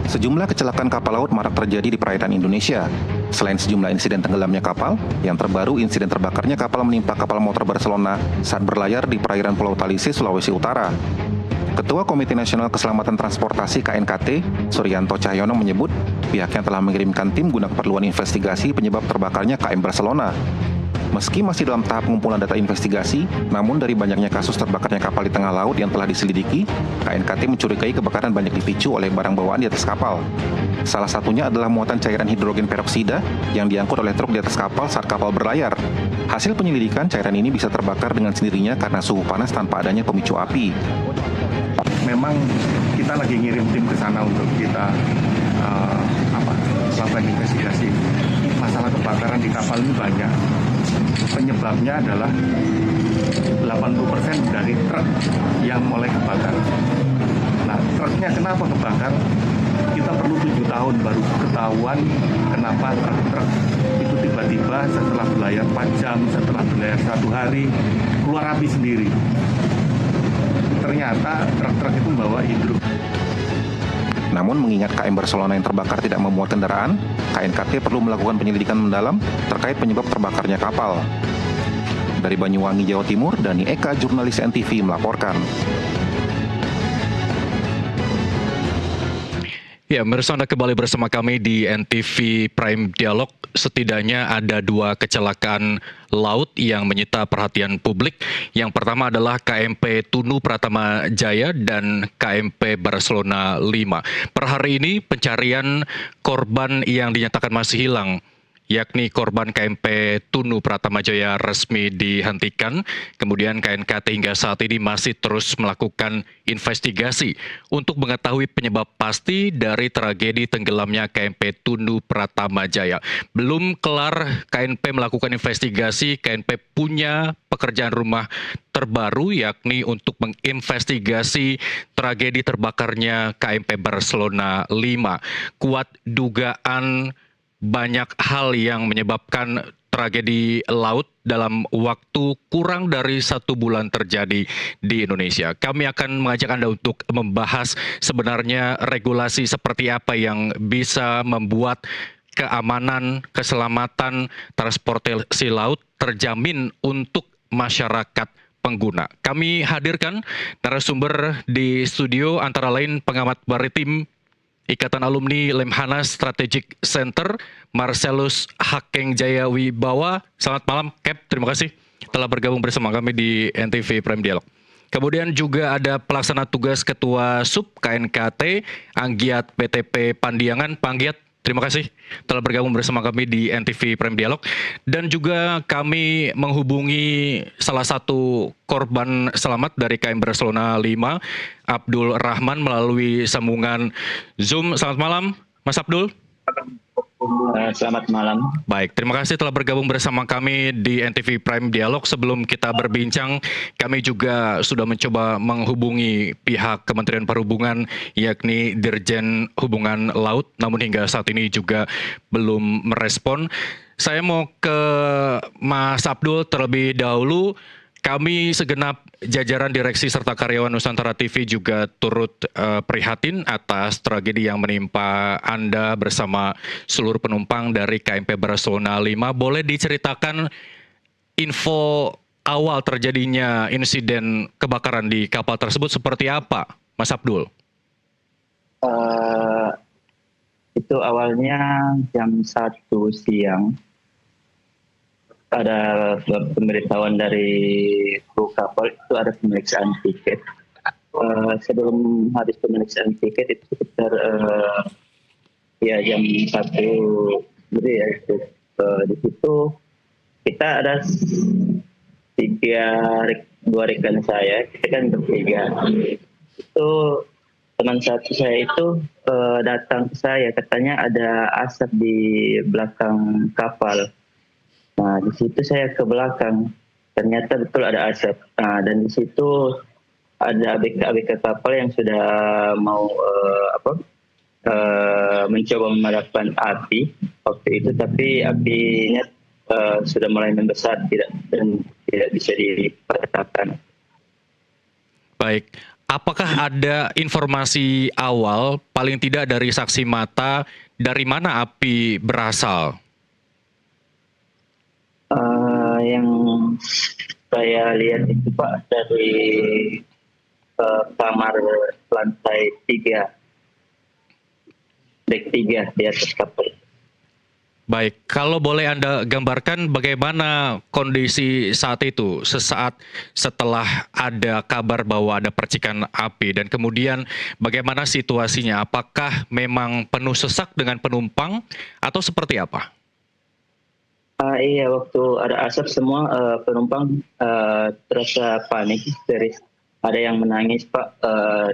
Sejumlah kecelakaan kapal laut marak terjadi di perairan Indonesia. Selain sejumlah insiden tenggelamnya kapal, yang terbaru insiden terbakarnya kapal menimpa kapal motor Barcelona saat berlayar di perairan Pulau Talise, Sulawesi Utara. Ketua Komite Nasional Keselamatan Transportasi KNKT, Suryanto Cahyono menyebut pihaknya telah mengirimkan tim guna keperluan investigasi penyebab terbakarnya KM Barcelona. Meski masih dalam tahap pengumpulan data investigasi, namun dari banyaknya kasus terbakarnya kapal di tengah laut yang telah diselidiki, KNKT mencurigai kebakaran banyak dipicu oleh barang bawaan di atas kapal. Salah satunya adalah muatan cairan hidrogen peroksida yang diangkut oleh truk di atas kapal saat kapal berlayar. Hasil penyelidikan, cairan ini bisa terbakar dengan sendirinya karena suhu panas tanpa adanya pemicu api. Memang kita lagi ngirim tim ke sana untuk kita melakukan investigasi. Masalah kebakaran di kapal ini banyak. Penyebabnya adalah 80% dari truk yang mulai kebakar. Nah, truknya kenapa kebakar? Kita perlu 7 tahun baru ketahuan kenapa truk itu tiba-tiba setelah berlayar 4 jam, setelah berlayar 1 hari, keluar api sendiri. Ternyata truk-truk itu membawa hidrogen. Namun mengingat KM Barcelona yang terbakar tidak memuat kendaraan, KNKT perlu melakukan penyelidikan mendalam terkait penyebab terbakarnya kapal. Dari Banyuwangi, Jawa Timur, Dani Eka, jurnalis NTV melaporkan. Ya, pemirsa, Anda kembali bersama kami di NTV Prime Dialog. Setidaknya ada 2 kecelakaan laut yang menyita perhatian publik. Yang pertama adalah KMP Tunu Pratama Jaya dan KMP Barcelona 5. Per hari ini pencarian korban yang dinyatakan masih hilang, yakni korban KMP Tunu Pratama Jaya resmi dihentikan. Kemudian KNKT hingga saat ini masih terus melakukan investigasi untuk mengetahui penyebab pasti dari tragedi tenggelamnya KMP Tunu Pratama Jaya. Belum kelar KNP melakukan investigasi, KNP punya pekerjaan rumah terbaru, yakni untuk menginvestigasi tragedi terbakarnya KMP Barcelona 5. Kuat dugaan banyak hal yang menyebabkan tragedi laut dalam waktu kurang dari 1 bulan terjadi di Indonesia. Kami akan mengajak Anda untuk membahas sebenarnya regulasi seperti apa yang bisa membuat keamanan, keselamatan transportasi laut terjamin untuk masyarakat pengguna. Kami hadirkan narasumber di studio, antara lain pengamat maritim Ikatan Alumni Lemhanas Strategic Center, Marcelus Hakeng Jaya Wibawa. Selamat malam, Cap. Terima kasih telah bergabung bersama kami di NTV Prime Dialog. Kemudian juga ada pelaksana tugas Ketua Sub KNKT, Anggiat PTP Pandiangan. Panggiat, terima kasih telah bergabung bersama kami di NTV Prime Dialog. Dan juga kami menghubungi salah satu korban selamat dari KM Barcelona 5, Abdul Rahman, melalui sambungan Zoom. Selamat malam, Mas Abdul. Selamat malam. Baik, terima kasih telah bergabung bersama kami di NTV Prime Dialog. Sebelum kita berbincang, kami juga sudah mencoba menghubungi pihak Kementerian Perhubungan, yakni Dirjen Hubungan Laut, namun hingga saat ini juga belum merespon. Saya mau ke Mas Abdul terlebih dahulu. Kami segenap jajaran direksi serta karyawan Nusantara TV juga turut prihatin atas tragedi yang menimpa Anda bersama seluruh penumpang dari KMP Barcelona 5. Boleh diceritakan info awal terjadinya insiden kebakaran di kapal tersebut seperti apa, Mas Abdul? Itu awalnya jam 1 siang. Ada pemberitahuan dari kru kapal, itu ada pemeriksaan tiket. Sebelum habis pemeriksaan tiket itu sekitar jam 1 gitu ya. Di situ kita ada 2 rekan saya, kita kan bertiga. Itu teman satu saya itu datang ke saya, katanya ada asap di belakang kapal. Nah, di situ saya ke belakang, ternyata betul ada asap. Nah, dan di situ ada ABK kapal yang sudah mau mencoba memadamkan api waktu itu, tapi apinya sudah mulai membesar dan tidak bisa dipadamkan. Baik, Apakah ada informasi awal, paling tidak dari saksi mata, dari mana api berasal? Yang saya lihat itu Pak dari kamar lantai 3, dek 3 di atas kapal. Baik, kalau boleh Anda gambarkan bagaimana kondisi saat itu, sesaat setelah ada kabar bahwa ada percikan api, dan kemudian bagaimana situasinya? Apakah memang penuh sesak dengan penumpang atau seperti apa? Iya, waktu ada asap semua penumpang terasa panik, histeris. Ada yang menangis Pak,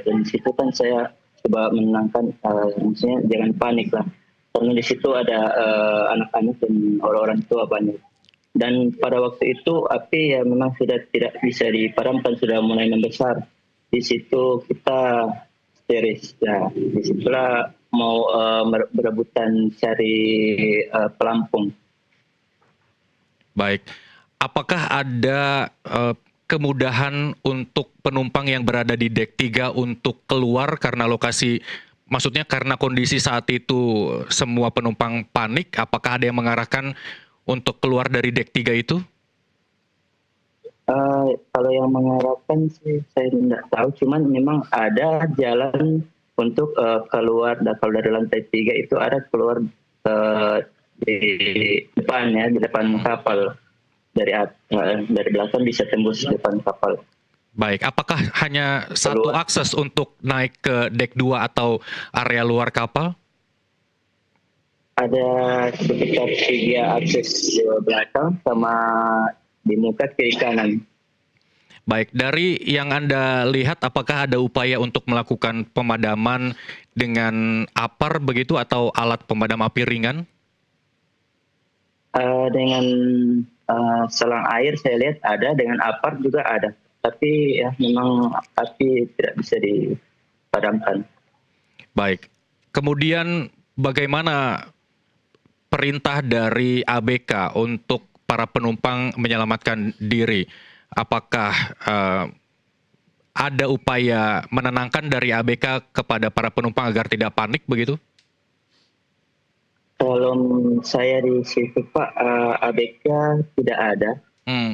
dan di situ kan saya coba menenangkan, maksudnya jangan panik lah. Karena di situ ada anak-anak dan orang-orang tua banyak. Dan pada waktu itu api ya memang sudah tidak bisa dipadamkan, sudah mulai membesar. Di situ kita histeris. Ya, disitulah mau berebutan cari pelampung. Baik, apakah ada kemudahan untuk penumpang yang berada di dek 3 untuk keluar karena lokasi, maksudnya karena kondisi saat itu semua penumpang panik, apakah ada yang mengarahkan untuk keluar dari dek 3 itu? Kalau yang mengarahkan sih saya tidak tahu, cuman memang ada jalan untuk keluar. Kalau dari lantai 3 itu ada keluar di depan ya, di depan kapal. Dari belakang bisa tembus depan kapal. Baik, apakah hanya satu Keluar. akses untuk naik ke dek 2 atau area luar kapal? Ada sekitar 3 akses di belakang sama di muka kiri kanan. Baik, dari yang Anda lihat apakah ada upaya untuk melakukan pemadaman dengan apar begitu atau alat pemadam api ringan? Dengan selang air saya lihat ada, dengan apar juga ada. Tapi ya memang api tidak bisa dipadamkan. Baik, kemudian bagaimana perintah dari ABK untuk para penumpang menyelamatkan diri? Apakah ada upaya menenangkan dari ABK kepada para penumpang agar tidak panik begitu? Kalau saya di situ Pak, ABK tidak ada.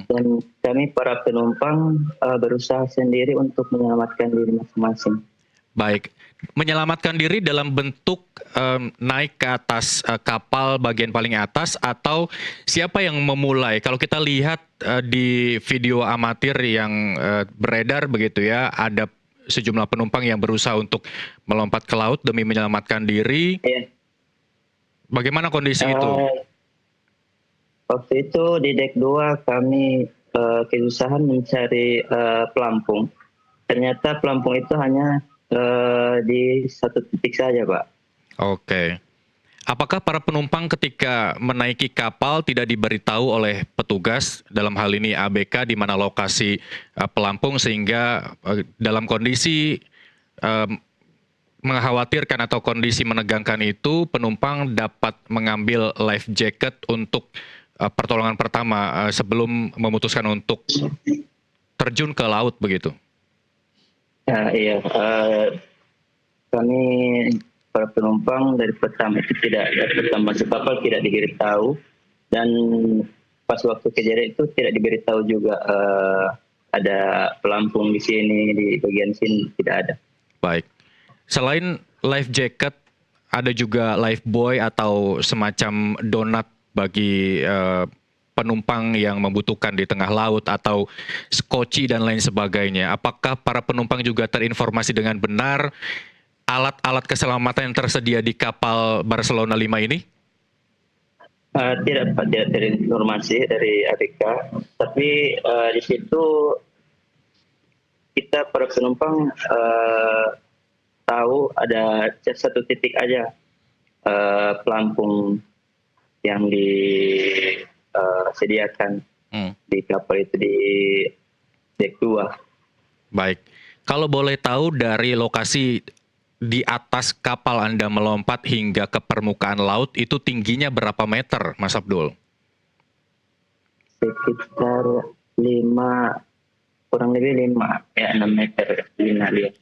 Dan kami para penumpang berusaha sendiri untuk menyelamatkan diri masing-masing. Baik, menyelamatkan diri dalam bentuk naik ke atas kapal bagian paling atas atau siapa yang memulai? Kalau kita lihat di video amatir yang beredar begitu ya, ada sejumlah penumpang yang berusaha untuk melompat ke laut demi menyelamatkan diri. Iya. Bagaimana kondisi itu? Waktu itu di dek 2 kami kesusahan mencari pelampung. Ternyata pelampung itu hanya di satu titik saja, Pak. Oke. Apakah para penumpang ketika menaiki kapal tidak diberitahu oleh petugas, dalam hal ini ABK, di mana lokasi pelampung, sehingga dalam kondisi mengkhawatirkan atau kondisi menegangkan itu, penumpang dapat mengambil life jacket untuk pertolongan pertama sebelum memutuskan untuk terjun ke laut begitu? Ya, iya. Kami para penumpang dari pertama masuk kapal tidak diberitahu, dan pas waktu kejadian itu tidak diberitahu juga ada pelampung di sini, di bagian sini tidak ada. Baik. Selain life jacket, ada juga life buoy atau semacam donat bagi penumpang yang membutuhkan di tengah laut, atau skoci dan lain sebagainya. Apakah para penumpang juga terinformasi dengan benar alat-alat keselamatan yang tersedia di kapal Barcelona 5 ini? Tidak Pak, tidak terinformasi dari ABK. Tapi di situ kita para penumpang tahu ada satu titik aja pelampung yang disediakan di kapal itu, di dek 2. Baik. Kalau boleh tahu dari lokasi di atas kapal Anda melompat hingga ke permukaan laut, itu tingginya berapa meter, Mas Abdul? Sekitar 5 kurang lebih 5 ya 6 meter Lina lihat.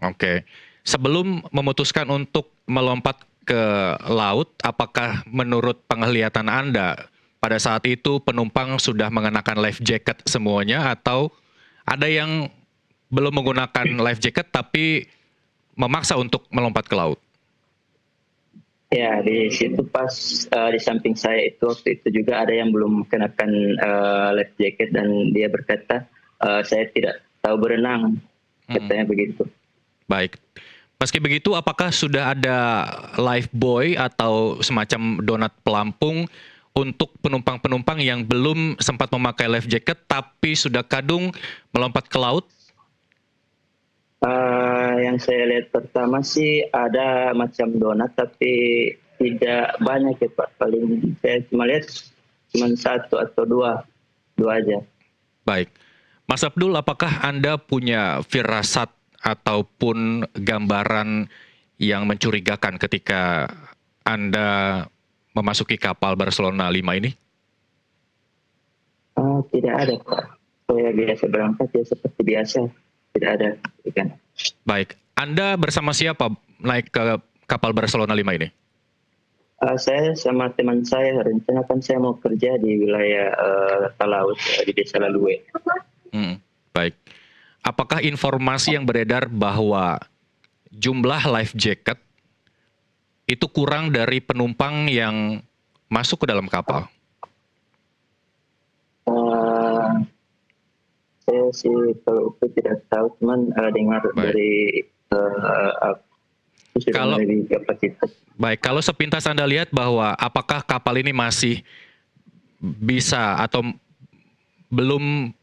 Oke. Sebelum memutuskan untuk melompat ke laut, apakah menurut penglihatan Anda pada saat itu penumpang sudah mengenakan life jacket semuanya atau ada yang belum menggunakan life jacket tapi memaksa untuk melompat ke laut? Ya, di situ pas di samping saya itu waktu itu juga ada yang belum kenakan life jacket dan dia berkata saya tidak tahu berenang, katanya begitu. Baik. Meski begitu, apakah sudah ada life buoy atau semacam donat pelampung untuk penumpang-penumpang yang belum sempat memakai life jacket tapi sudah kadung melompat ke laut? Yang saya lihat pertama sih ada macam donat tapi tidak banyak ya Pak. Paling saya cuma lihat cuma 1 atau 2 aja. Baik. Mas Abdul, apakah Anda punya firasat ataupun gambaran yang mencurigakan ketika Anda memasuki kapal Barcelona 5 ini? Tidak ada Pak. Saya biasa berangkat ya seperti biasa. Tidak ada ikan. Baik. Anda bersama siapa naik ke kapal Barcelona 5 ini? Saya sama teman saya rencanakan saya mau kerja di wilayah Talaut di Desa Lalue. Baik. Apakah informasi yang beredar bahwa jumlah life jacket itu kurang dari penumpang yang masuk ke dalam kapal? Saya sih kalau itu tidak tahu, cuman dengar dari Kalau lebih kapasitas. Baik, kalau sepintas Anda lihat bahwa apakah kapal ini masih bisa atau belum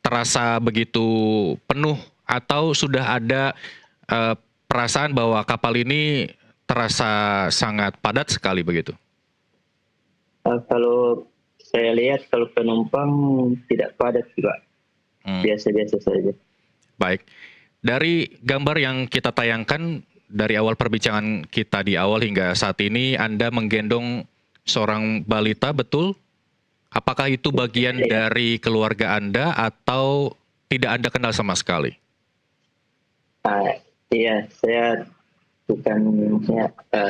terasa begitu penuh atau sudah ada perasaan bahwa kapal ini terasa sangat padat sekali begitu? Kalau saya lihat kalau penumpang tidak padat juga, biasa-biasa saja. Baik, dari gambar yang kita tayangkan dari awal perbincangan kita di awal hingga saat ini, Anda menggendong seorang balita, betul? Apakah itu bagian dari keluarga Anda atau tidak Anda kenal sama sekali? Iya, saya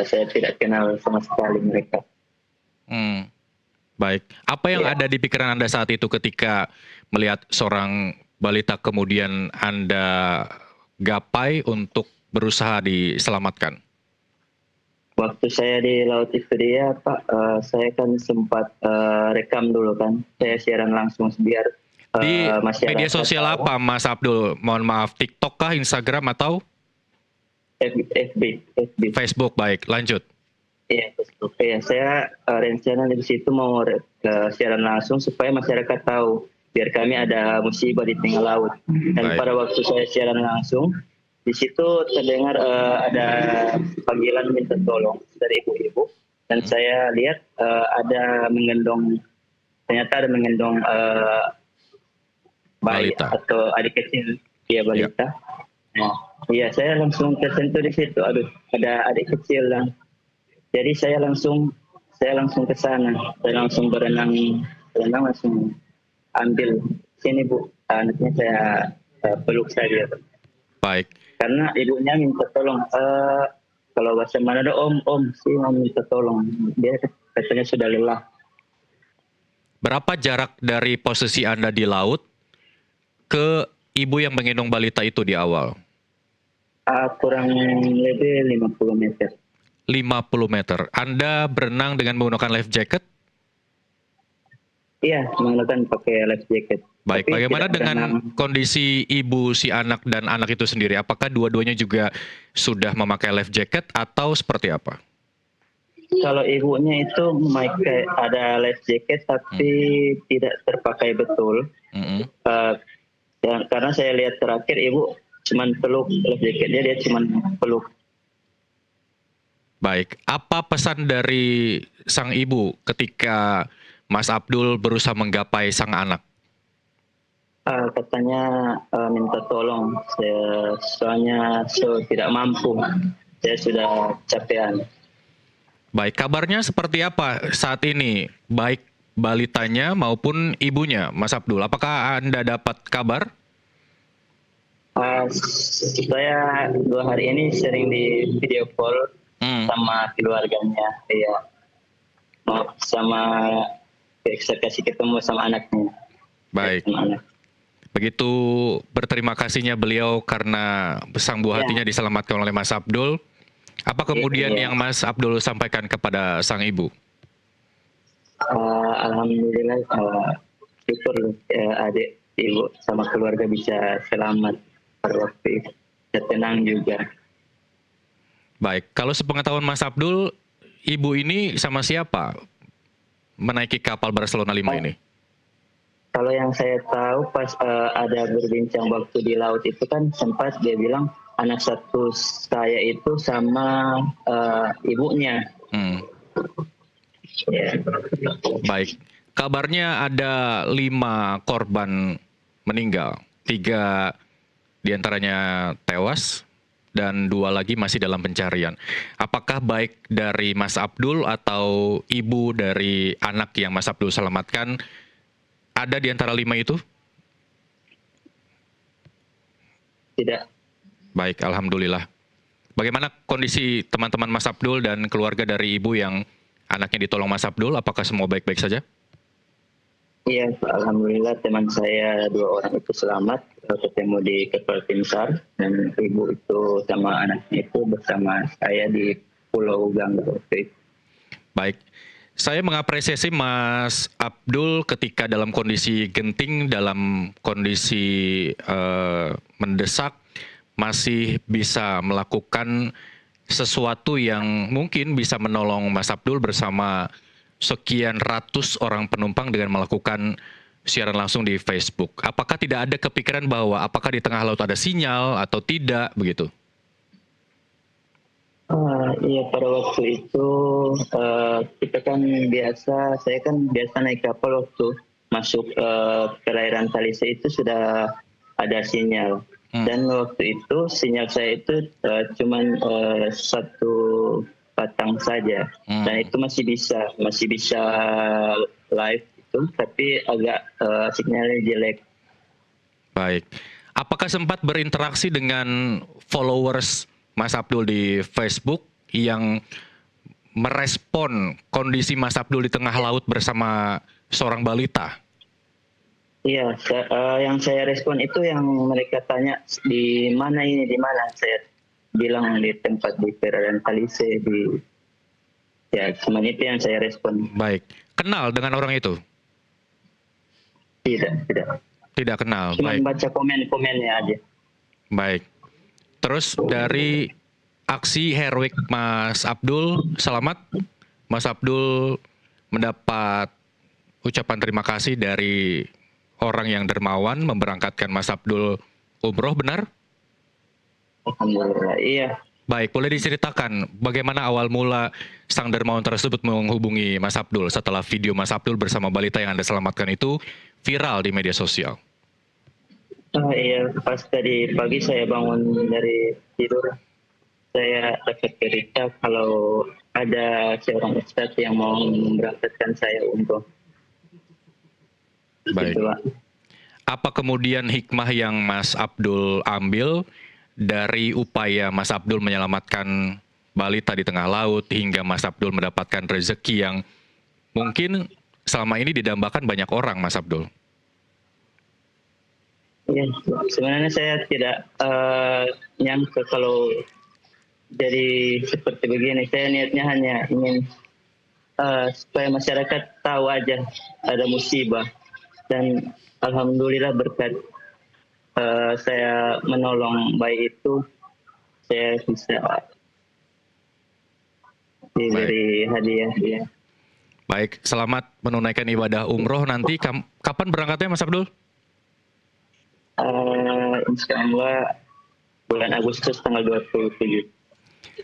saya tidak kenal sama sekali mereka. Baik. Apa yang ada di pikiran Anda saat itu ketika melihat seorang balita kemudian Anda gapai untuk berusaha diselamatkan? Waktu saya di laut itu dia, Pak, saya kan sempat rekam dulu kan. Saya siaran langsung biar di masyarakat media sosial tahu. apa, Mas Abdul? Mohon maaf, TikTok kah, Instagram atau FB. Facebook? Baik, lanjut. Iya, Facebook. Ya, saya rencana di situ mau siaran langsung supaya masyarakat tahu biar kami ada musibah di tengah laut. Dan Baik. pada waktu saya siaran langsung, di situ terdengar ada panggilan minta tolong dari ibu-ibu dan saya lihat ternyata ada menggendong bayi Balita. atau adik kecil, dia balita. Nah, iya, saya langsung tersentuh di situ. Aduh, ada adik kecil yang. Jadi saya langsung ke sana. Saya langsung berenang langsung ambil sini Bu, anaknya saya peluk saja. Baik. Karena ibunya minta tolong. Kalau bahasa Manado om sih mau minta tolong. Dia katanya sudah lelah. Berapa jarak dari posisi Anda di laut ke ibu yang menggendong balita itu di awal? Kurang lebih 50 meter. 50 meter. Anda berenang dengan menggunakan life jacket? Iya, menggunakan pakai life jacket. Baik, Tapi bagaimana tidak dengan berenang. kondisi ibu, si anak, dan anak itu sendiri? Apakah dua-duanya juga sudah memakai life jacket atau seperti apa? Kalau ibunya itu memakai ada life jacket tapi tidak terpakai betul. Karena saya lihat terakhir ibu cuman peluk life jacketnya, dia cuman peluk. Baik, apa pesan dari sang ibu ketika Mas Abdul berusaha menggapai sang anak? Katanya minta tolong, soalnya saya tidak mampu, saya sudah capean. Baik, kabarnya seperti apa saat ini? Baik balitanya maupun ibunya, Mas Abdul. Apakah Anda dapat kabar? Saya 2 hari ini sering di video call sama keluarganya, ya, mau sama kasih ketemu sama anaknya. Baik. Sama anak. Begitu berterima kasihnya beliau karena sang buah hatinya diselamatkan oleh Mas Abdul. Apa kemudian yang Mas Abdul sampaikan kepada sang ibu? Alhamdulillah, syukur adik, ibu, sama keluarga bisa selamat pada waktu itu. Saya tenang juga. Baik, kalau sepengetahuan Mas Abdul, ibu ini sama siapa menaiki kapal Barcelona 5 ini? Kalau yang saya tahu pas ada berbincang waktu di laut itu kan sempat dia bilang anak satu saya itu sama ibunya. Ya. Baik, kabarnya ada 5 korban meninggal, 3 diantaranya tewas dan 2 lagi masih dalam pencarian. Apakah baik dari Mas Abdul atau ibu dari anak yang Mas Abdul selamatkan ada di antara 5 itu? Tidak. Baik, alhamdulillah. Bagaimana kondisi teman-teman Mas Abdul dan keluarga dari ibu yang anaknya ditolong Mas Abdul? Apakah semua baik-baik saja? Iya, alhamdulillah teman saya 2 orang itu selamat, ketemu di kapal tim SAR, dan ibu itu sama anaknya itu bersama saya di Pulau Gangga waktu itu. Baik, saya mengapresiasi Mas Abdul ketika dalam kondisi genting, dalam kondisi mendesak, masih bisa melakukan sesuatu yang mungkin bisa menolong Mas Abdul bersama sekian ratus orang penumpang dengan melakukan siaran langsung di Facebook. Apakah tidak ada kepikiran bahwa apakah di tengah laut ada sinyal atau tidak begitu? Iya, pada waktu itu kita kan saya kan biasa naik kapal waktu masuk perairan Talise itu sudah ada sinyal. Dan waktu itu sinyal saya itu cuman 1 batang saja, dan itu masih bisa live itu, tapi agak sinyalnya jelek. Baik, apakah sempat berinteraksi dengan followers Mas Abdul di Facebook yang merespon kondisi Mas Abdul di tengah laut bersama seorang balita? Iya, yang saya respon itu yang mereka tanya di mana ini, di mana, saya bilang di tempat di perairan Talise ya, cuma itu yang saya respon. Baik, kenal dengan orang itu? Tidak kenal. Cuma baik. baca komen-komennya aja. Baik. Terus dari aksi heroik Mas Abdul, selamat. Mas Abdul mendapat ucapan terima kasih dari orang yang dermawan memberangkatkan Mas Abdul umroh, benar? Alhamdulillah, iya. Baik, boleh diceritakan bagaimana awal mula sang dermawan tersebut menghubungi Mas Abdul setelah video Mas Abdul bersama balita yang Anda selamatkan itu viral di media sosial? Iya, pas tadi pagi saya bangun dari tidur, saya dapat berita kalau ada seorang ustadz yang mau memberangkatkan saya umroh. Baik. Gitu, Pak. Apa kemudian hikmah yang Mas Abdul ambil dari upaya Mas Abdul menyelamatkan balita di tengah laut hingga Mas Abdul mendapatkan rezeki yang mungkin selama ini didambakan banyak orang, Mas Abdul? Ya, sebenarnya saya tidak nyangka kalau jadi seperti begini. Saya niatnya hanya ingin supaya masyarakat tahu aja ada musibah, dan alhamdulillah berkat saya menolong bayi itu, saya bisa diberi hadiah dia. Baik, selamat menunaikan ibadah umroh. Nanti kapan berangkatnya, Mas Abdul? Insya Allah bulan Agustus tanggal 27.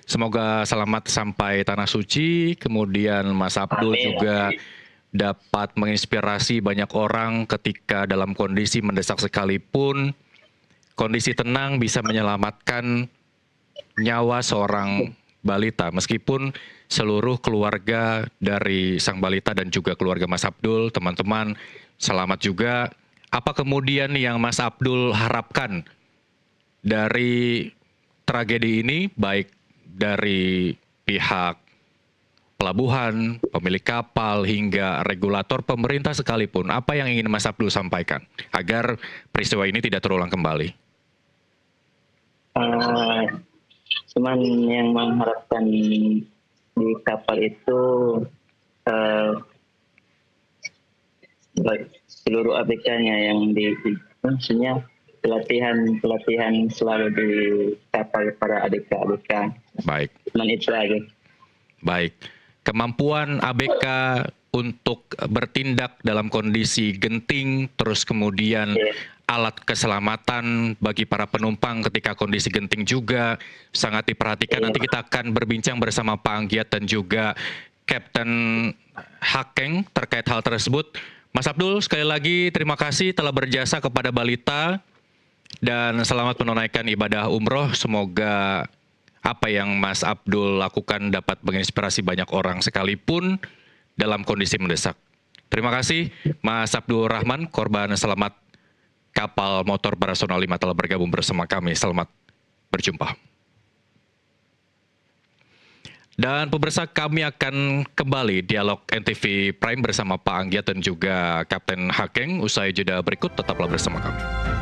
Semoga selamat sampai Tanah Suci. Kemudian Mas Abdul juga dapat menginspirasi banyak orang ketika dalam kondisi mendesak sekalipun, kondisi tenang bisa menyelamatkan nyawa seorang balita. Meskipun seluruh keluarga dari sang balita dan juga keluarga Mas Abdul, teman-teman, selamat juga. Apa kemudian yang Mas Abdul harapkan dari tragedi ini, baik dari pihak pelabuhan, pemilik kapal, hingga regulator pemerintah sekalipun, apa yang ingin Mas Abdul sampaikan agar peristiwa ini tidak terulang kembali? Cuman yang mengharapkan di kapal itu seluruh ABK-nya yang maksudnya pelatihan selalu di kapal para ABK. Baik. Cuman itu aja. Baik. Kemampuan ABK untuk bertindak dalam kondisi genting, terus kemudian alat keselamatan bagi para penumpang ketika kondisi genting juga sangat diperhatikan. Nanti kita akan berbincang bersama Pak Anggiat dan juga Kapten Hakeng terkait hal tersebut. Mas Abdul, sekali lagi terima kasih telah berjasa kepada Balita dan selamat menunaikan ibadah umroh. Semoga apa yang Mas Abdul lakukan dapat menginspirasi banyak orang sekalipun dalam kondisi mendesak. Terima kasih Mas Abdul Rahman, korban selamat kapal motor Barcelona 5 telah bergabung bersama kami. Selamat berjumpa. Dan pemirsa, kami akan kembali dialog NTV Prime bersama Pak Anggiat dan juga Kapten Hakeng usai jeda berikut. Tetaplah bersama kami.